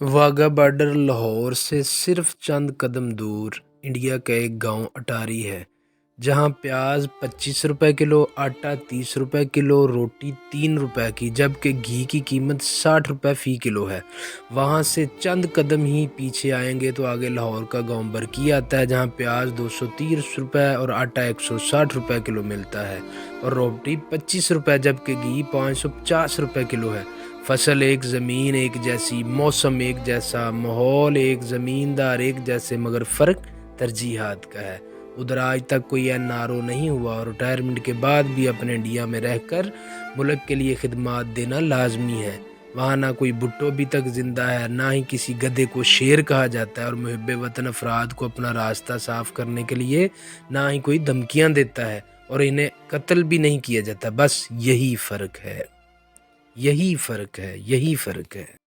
Wagah border Lahore سے صرف چند قدم دور انڈیا کا ایک گاؤں اٹاری ہے، جہاں پیاز 25 روپے کلو، آٹا 30 روپے کلو، روٹی 3 روپے کی، جبکہ گھی کی قیمت 60 روپے فی کلو ہے۔ وہاں سے چند قدم ہی پیچھے آئیں گے تو آگے لاہور کا گاؤں برکی آتا ہے، جہاں پیاز 230 روپے اور آٹا 160 روپے کلو ملتا ہے اور روٹی 25 روپے، جبکہ گھی 550 روپے کلو ہے۔ فصل ایک، زمین ایک جیسی، موسم ایک جیسا، ماحول ایک، زمیندار ایک جیسے، مگر فرق ترجیحات کا ہے۔ ادھر آج تک کوئی این آر او نہیں ہوا اور ریٹائرمنٹ کے بعد بھی اپنے انڈیا میں رہ کر ملک کے لیے خدمات دینا لازمی ہے۔ وہاں نہ کوئی بھٹو بھی تک زندہ ہے، نہ ہی کسی گدھے کو شیر کہا جاتا ہے، اور محب وطن افراد کو اپنا راستہ صاف کرنے کے لیے نہ ہی کوئی دھمکیاں دیتا ہے اور انہیں قتل بھی نہیں کیا جاتا۔ بس یہی فرق ہے، یہی فرق ہے، یہی فرق ہے۔